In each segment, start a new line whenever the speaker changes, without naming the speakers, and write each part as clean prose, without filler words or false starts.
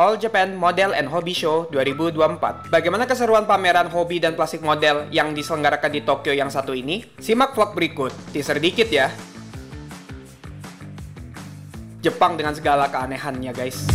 All Japan Model and Hobby Show 2024. Bagaimana keseruan pameran hobi dan plastik model yang diselenggarakan di Tokyo yang satu ini? Simak vlog berikut, teaser dikit ya. Jepang dengan segala keanehannya guys.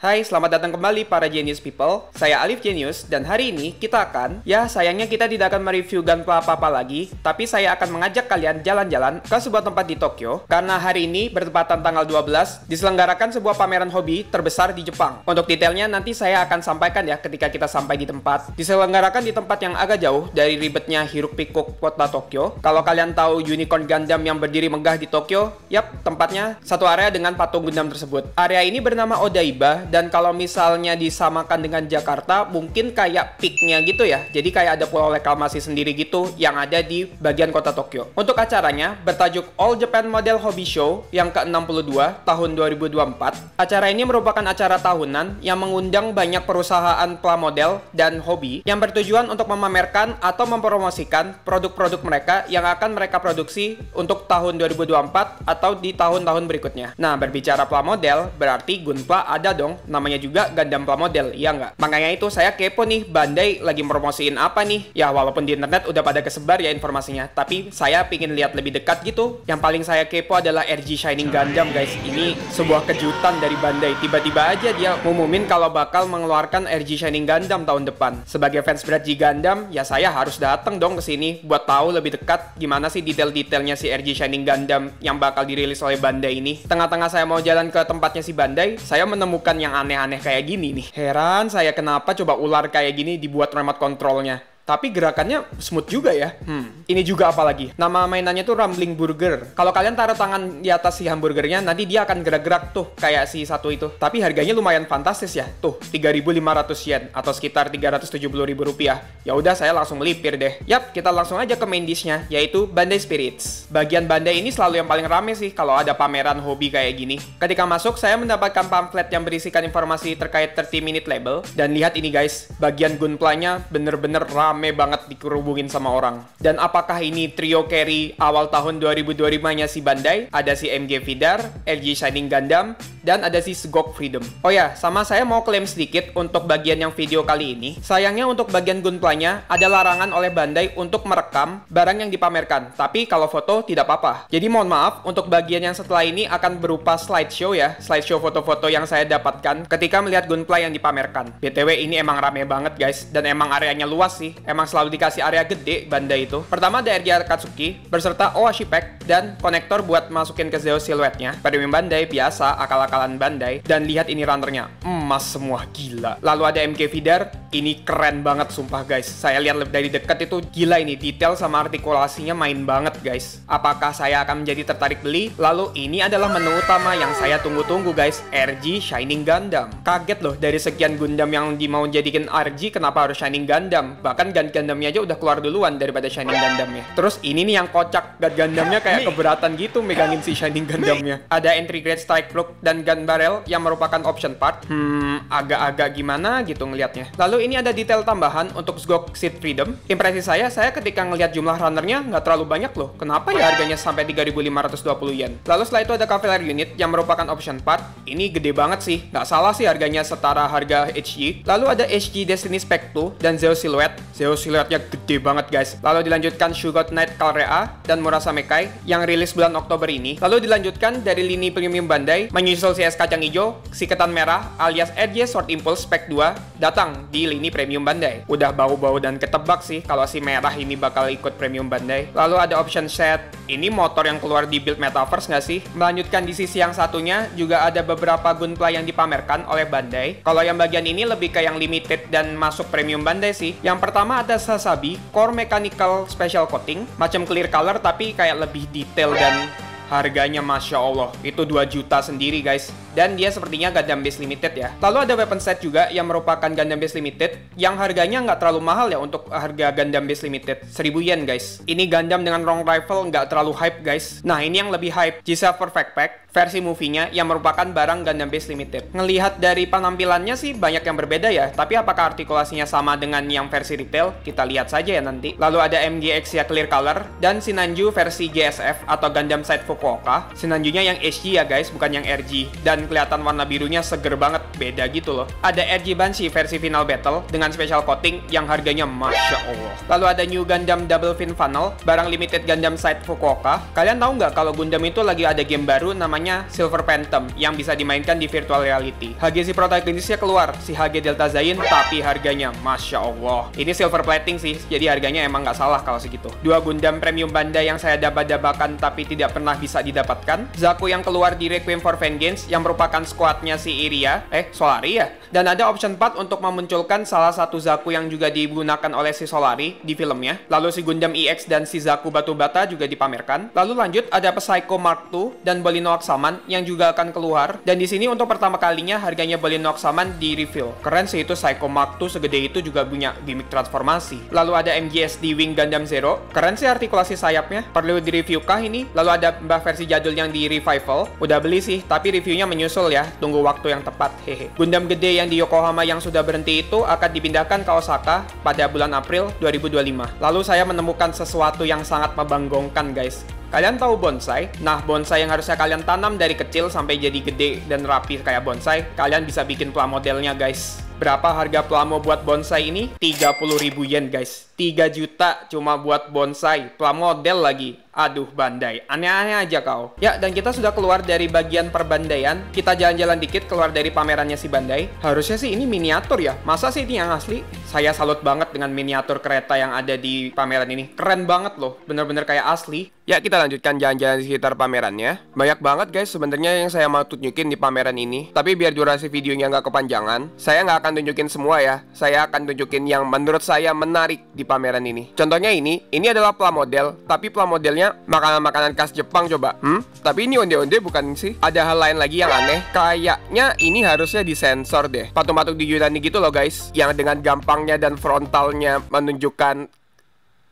Hai, selamat datang kembali para Genius People. Saya Alif Genius, dan hari ini kita akan, ya sayangnya kita tidak akan mereview Gunpla apa-apa lagi, tapi saya akan mengajak kalian jalan-jalan ke sebuah tempat di Tokyo, karena hari ini bertepatan tanggal 12, diselenggarakan sebuah pameran hobi terbesar di Jepang. Untuk detailnya nanti saya akan sampaikan ya ketika kita sampai di tempat. Diselenggarakan di tempat yang agak jauh dari ribetnya hiruk-pikuk kota Tokyo. Kalau kalian tahu Unicorn Gundam yang berdiri megah di Tokyo, yap, tempatnya satu area dengan patung Gundam tersebut. Area ini bernama Odaiba, dan kalau misalnya disamakan dengan Jakarta, mungkin kayak peaknya gitu ya. Jadi kayak ada pulau reklamasi sendiri gitu yang ada di bagian kota Tokyo. Untuk acaranya bertajuk All Japan Model Hobby Show yang ke-62 tahun 2024. Acara ini merupakan acara tahunan yang mengundang banyak perusahaan plamodel dan hobi yang bertujuan untuk memamerkan atau mempromosikan produk-produk mereka yang akan mereka produksi untuk tahun 2024 atau di tahun-tahun berikutnya. Nah, berbicara plamodel, berarti Gunpla ada dong. Namanya juga Gundam Plamodel, iya nggak? Makanya itu saya kepo nih, Bandai lagi promosiin apa nih? Ya, walaupun di internet udah pada kesebar ya informasinya, tapi saya pingin lihat lebih dekat gitu. Yang paling saya kepo adalah RG Shining Gundam, guys. Ini sebuah kejutan dari Bandai. Tiba-tiba aja dia ngumumin kalau bakal mengeluarkan RG Shining Gundam tahun depan. Sebagai fans berat G Gundam, ya saya harus datang dong ke sini buat tahu lebih dekat gimana sih detail-detailnya si RG Shining Gundam yang bakal dirilis oleh Bandai ini. Tengah-tengah saya mau jalan ke tempatnya si Bandai, saya menemukan yang aneh-aneh kayak gini nih. Heran saya kenapa coba ular kayak gini dibuat remote controlnya. Tapi gerakannya smooth juga ya. Ini juga apa lagi? Nama mainannya tuh Rumbling Burger. Kalau kalian taruh tangan di atas si hamburgernya, nanti dia akan gerak-gerak tuh kayak si satu itu. Tapi harganya lumayan fantastis ya. Tuh, 3.500 yen atau sekitar 370.000 rupiah. Ya udah, saya langsung melipir deh. Yap, kita langsung aja ke main dish-nya, yaitu Bandai Spirits. Bagian Bandai ini selalu yang paling rame sih kalau ada pameran hobi kayak gini. Ketika masuk, saya mendapatkan pamflet yang berisikan informasi terkait 30-minute label. Dan lihat ini guys, bagian Gunpla-nya bener-bener rame banget dikerubungin sama orang. Dan apakah ini trio carry awal tahun 2025-nya si Bandai? Ada si MG Vidar, LG Shining Gundam, dan ada si Sgok Freedom. Oh ya, sama saya mau klaim sedikit untuk bagian yang video kali ini. Sayangnya untuk bagian Gunpla-nya ada larangan oleh Bandai untuk merekam barang yang dipamerkan. Tapi kalau foto tidak apa-apa. Jadi mohon maaf, untuk bagian yang setelah ini akan berupa slideshow ya. Slideshow foto-foto yang saya dapatkan ketika melihat Gunpla yang dipamerkan. BTW ini emang rame banget guys, dan emang areanya luas sih. Emang selalu dikasih area gede Bandai itu. Pertama ada RG Akatsuki beserta Owashi Pack dan konektor buat masukin ke Zeo Silhouette-nya. Premium Bandai biasa, akal-akalan Bandai. Dan lihat ini runnernya, emas semua, gila. Lalu ada MK Vidar, ini keren banget sumpah guys. Saya lihat dari dekat itu gila, ini detail sama artikulasinya main banget guys. Apakah saya akan menjadi tertarik beli? Lalu ini adalah menu utama yang saya tunggu-tunggu guys, RG Shining Gundam. Kaget loh, dari sekian Gundam yang mau jadikan RG, kenapa harus Shining Gundam? Bahkan Gundamnya aja udah keluar duluan daripada Shining Gundamnya. Terus ini nih yang kocak, Gundamnya kayak keberatan gitu megangin si Shining Gundamnya. Ada entry grade strike plug dan gun barrel yang merupakan option part. Agak-agak gimana gitu ngelihatnya. Lalu ini ada detail tambahan untuk Sgok Seed Freedom. Impresi saya ketika ngelihat jumlah runnernya nggak terlalu banyak loh. Kenapa ya harganya sampai 3.520 yen? Lalu setelah itu ada Cavalier Unit yang merupakan option part. Ini gede banget sih. Nggak salah sih harganya setara harga HG. Lalu ada HG Destiny Spec 2 dan Zeo Silhouette. Zeo Silhouette-nya gede banget guys. Lalu dilanjutkan Shugot Knight Calrea dan Murasame Kai yang rilis bulan Oktober ini. Lalu dilanjutkan dari lini premium Bandai, menyusul si es kacang hijau, si ketan merah alias RG Sword Impulse Spec 2 datang di lini premium Bandai. Udah bau-bau dan ketebak sih kalau si merah ini bakal ikut premium Bandai. Lalu ada option set. Ini motor yang keluar di build Metaverse nggak sih? Melanjutkan di sisi yang satunya juga ada beberapa Gunpla yang dipamerkan oleh Bandai. Kalau yang bagian ini lebih ke yang limited dan masuk premium Bandai sih. Yang pertama ada Sasabi Core Mechanical Special Coating, macam clear color tapi kayak lebih detail, dan harganya Masya Allah, itu 2 juta sendiri guys. Dan dia sepertinya Gundam Base Limited ya. Lalu ada weapon set juga yang merupakan Gundam Base Limited, yang harganya nggak terlalu mahal ya untuk harga Gundam Base Limited, 1000 yen guys. Ini Gundam dengan long rifle nggak terlalu hype guys. Nah ini yang lebih hype, G7 Perfect Pack. versi movie-nya yang merupakan barang Gundam Base Limited. Ngelihat dari penampilannya sih banyak yang berbeda ya, tapi apakah artikulasinya sama dengan yang versi retail? Kita lihat saja ya nanti. Lalu ada MGX ya Clear Color, dan Sinanju versi GSF atau Gundam Side Fukuoka. Sinanjunya yang HG ya guys, bukan yang RG. Dan kelihatan warna birunya seger banget, beda gitu loh. Ada RG Banshee versi Final Battle dengan special coating yang harganya Masya Allah. Lalu ada New Gundam Double Fin Funnel, barang limited Gundam Side Fukuoka. Kalian tahu nggak kalau Gundam itu lagi ada game baru namanya Silver Phantom yang bisa dimainkan di virtual reality. HG si protagonisnya keluar, si HG Delta Zain, tapi harganya Masya Allah. Ini silver plating sih, jadi harganya emang nggak salah kalau segitu. Dua Gundam Premium Bandai yang saya daba-dabakan tapi tidak pernah bisa didapatkan. Zaku yang keluar di Requiem for Vengeance yang merupakan squadnya si Iria, Solari ya. Dan ada option 4 untuk memunculkan salah satu Zaku yang juga digunakan oleh si Solari di filmnya. Lalu si Gundam EX dan si Zaku Batu Bata juga dipamerkan. Lalu lanjut ada Psycho Mark II dan Bolino Aksaman yang juga akan keluar. Dan di sini untuk pertama kalinya harganya Bolino Aksaman di reveal. Keren sih itu, Psycho Mark II segede itu juga punya gimmick transformasi. Lalu ada MGSD Wing Gundam Zero. Keren sih artikulasi sayapnya. Perlu di-review kah ini? Lalu ada mbah versi jadul yang di revival. Udah beli sih, tapi reviewnya menyusul ya. Tunggu waktu yang tepat, hehe. Gundam gede yang di Yokohama yang sudah berhenti itu akan dipindahkan ke Osaka pada bulan April 2025. Lalu saya menemukan sesuatu yang sangat membanggakan guys. Kalian tahu bonsai? Nah, bonsai yang harusnya kalian tanam dari kecil sampai jadi gede dan rapi kayak bonsai, kalian bisa bikin pramodelnya guys. Berapa harga plamo buat bonsai ini? 30.000 yen guys. 3 juta cuma buat bonsai, plamodel lagi. Aduh Bandai, aneh-aneh aja kau. Ya, dan kita sudah keluar dari bagian perbandaian. Kita jalan-jalan dikit keluar dari pamerannya si Bandai. Harusnya sih ini miniatur ya. Masa sih ini yang asli? Saya salut banget dengan miniatur kereta yang ada di pameran ini. Keren banget loh, bener-bener kayak asli. Ya, kita lanjutkan jalan-jalan di sekitar pamerannya. Banyak banget guys sebenarnya yang saya mau tunjukin di pameran ini. Tapi biar durasi videonya nggak kepanjangan, saya nggak akan tunjukin semua ya. Saya akan tunjukin yang menurut saya menarik di pameran ini. Contohnya ini adalah plamodel, tapi plamodelnya makanan-makanan khas Jepang coba. Tapi ini onde-onde bukan sih? Ada hal lain lagi yang aneh. Kayaknya ini harusnya disensor deh. Patung-patung di Yunani gitu loh guys, yang dengan gampangnya dan frontalnya menunjukkan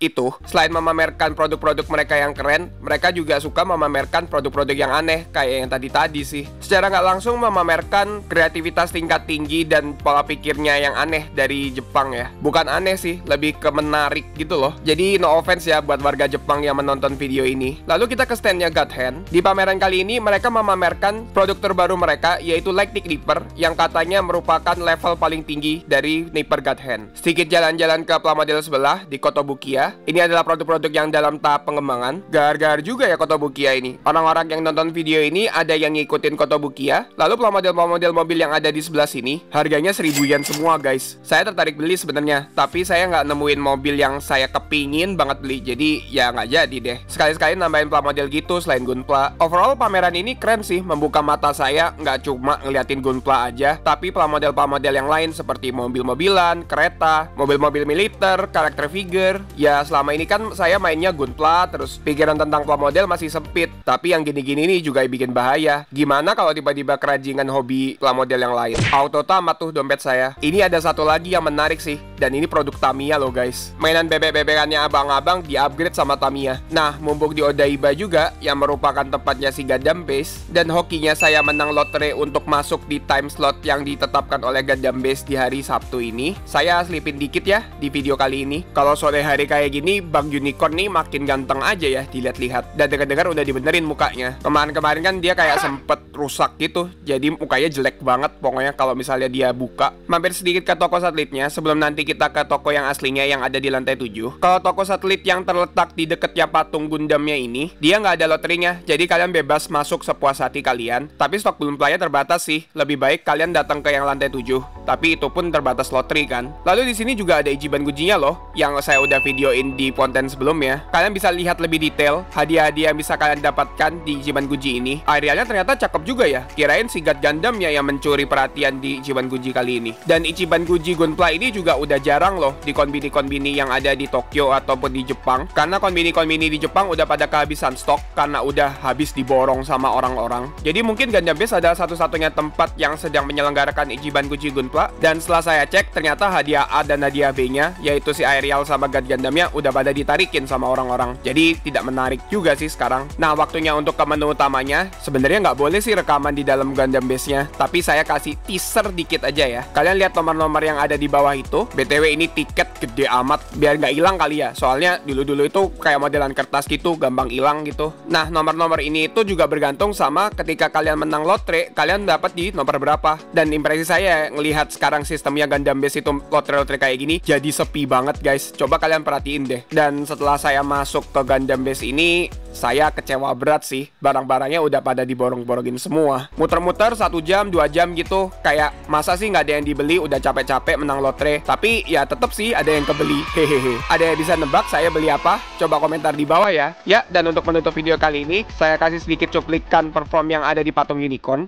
itu. Selain memamerkan produk-produk mereka yang keren, mereka juga suka memamerkan produk-produk yang aneh kayak yang tadi-tadi sih. Secara nggak langsung memamerkan kreativitas tingkat tinggi dan pola pikirnya yang aneh dari Jepang ya. Bukan aneh sih, lebih ke menarik gitu loh. Jadi no offense ya buat warga Jepang yang menonton video ini. Lalu kita ke standnya God Hand. Di pameran kali ini mereka memamerkan produk terbaru mereka, yaitu Lightning Reaper, yang katanya merupakan level paling tinggi dari Reaper God Hand. Sedikit jalan-jalan ke plamodel sebelah di Kotobukiya. Ini adalah produk-produk yang dalam tahap pengembangan. Gar-gar juga ya Kotobukiya ini. Orang-orang yang nonton video ini ada yang ngikutin Kotobukiya. Lalu plamodel-plamodel mobil yang ada di sebelah sini harganya 1000 yen semua guys. Saya tertarik beli sebenarnya, tapi saya nggak nemuin mobil yang saya kepingin banget beli. Jadi ya nggak jadi deh. Sekali-sekali nambahin plamodel gitu selain Gunpla. Overall pameran ini keren sih, membuka mata saya. Nggak cuma ngeliatin Gunpla aja, tapi plamodel-plamodel yang lain seperti mobil-mobilan, kereta, mobil-mobil militer, karakter figure. Ya selama ini kan saya mainnya Gunpla, terus pikiran tentang plamodel masih sempit. Tapi yang gini-gini nih juga bikin bahaya. Gimana kalau tiba-tiba kerajingan hobi plamodel yang lain? Auto tamat tuh dompet saya. Ini ada satu lagi yang menarik sih, dan ini produk Tamiya loh guys. Mainan bebek-bebekannya abang-abang di-upgrade sama Tamiya. Nah, mumpung di Odaiba juga, yang merupakan tempatnya si Gundam Base, dan hokinya saya menang lotre untuk masuk di time slot yang ditetapkan oleh Gundam Base di hari Sabtu ini, saya selipin dikit ya di video kali ini. Kalau sore hari kayak gini, Bang Unicorn nih makin ganteng aja ya dilihat-lihat. Dan dengar-dengar udah dibenerin mukanya. Kemarin-kemarin kan dia kayak sempet rusak gitu, jadi mukanya jelek banget pokoknya kalau misalnya dia buka. Mampir sedikit ke toko satelitnya sebelum nanti kita ke toko yang aslinya yang ada di lantai 7. Kalau toko satelit yang terletak di deketnya patung Gundamnya ini, dia nggak ada loterinya, jadi kalian bebas masuk sepuas hati kalian. Tapi stok Gunpla-nya terbatas sih. Lebih baik kalian datang ke yang lantai 7. Tapi itu pun terbatas loteri kan. Lalu di sini juga ada Ichiban Gujinya loh, yang saya udah videoin di konten sebelumnya. Kalian bisa lihat lebih detail hadiah-hadiah yang bisa kalian dapatkan di Ichiban Guji ini. Arealnya ternyata cakep juga ya. Kirain si God Gundamnya yang mencuri perhatian di Ichiban Guji kali ini. Dan Ichiban Guji Gunpla ini juga udah jarang loh di konbini-konbini yang ada di Tokyo ataupun di Jepang. Karena konbini-konbini di Jepang udah pada kehabisan stok karena udah habis diborong sama orang-orang. Jadi mungkin Gundam Base adalah satu-satunya tempat yang sedang menyelenggarakan Ichiban Guji Gunpla. Dan setelah saya cek, ternyata hadiah A dan hadiah B-nya, yaitu si Aerial sama God Gundamnya sistemnya udah pada ditarikin sama orang-orang. Jadi tidak menarik juga sih sekarang. Nah, waktunya untuk ke menu utamanya. Sebenarnya nggak boleh sih rekaman di dalam Gundam Base-nya, tapi saya kasih teaser dikit aja ya. Kalian lihat nomor-nomor yang ada di bawah itu. BTW ini tiket gede amat, biar nggak hilang kali ya. Soalnya dulu-dulu itu kayak modelan kertas gitu, gampang hilang gitu. Nah, nomor-nomor ini itu juga bergantung sama ketika kalian menang lotre, kalian dapat di nomor berapa. Dan impresi saya ngelihat sekarang sistemnya Gundam Base itu lotre-lotre kayak gini, jadi sepi banget guys. Coba kalian perhatiin deh. Dan setelah saya masuk ke Gundam Base ini, saya kecewa berat sih. Barang-barangnya udah pada diborong-borongin semua. Muter-muter 1 jam, 2 jam gitu. Kayak masa sih nggak ada yang dibeli, udah capek-capek menang lotre. Tapi ya tetep sih ada yang kebeli. Hehehe. Ada yang bisa nebak saya beli apa? Coba komentar di bawah ya. Ya, dan untuk menutup video kali ini, saya kasih sedikit cuplikan perform yang ada di patung unicorn.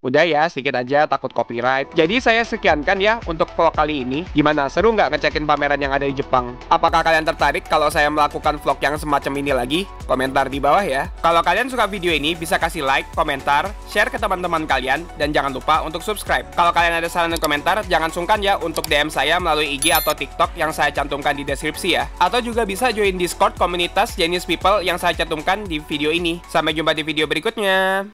Udah ya, sedikit aja, takut copyright. Jadi saya sekiankan ya untuk vlog kali ini. Gimana, seru nggak ngecekin pameran yang ada di Jepang? Apakah kalian tertarik kalau saya melakukan vlog yang semacam ini lagi? Komentar di bawah ya. Kalau kalian suka video ini, bisa kasih like, komentar, share ke teman-teman kalian, dan jangan lupa untuk subscribe. Kalau kalian ada saran dan komentar, jangan sungkan ya untuk DM saya melalui IG atau TikTok yang saya cantumkan di deskripsi ya. Atau juga bisa join Discord komunitas Genius People yang saya cantumkan di video ini. Sampai jumpa di video berikutnya.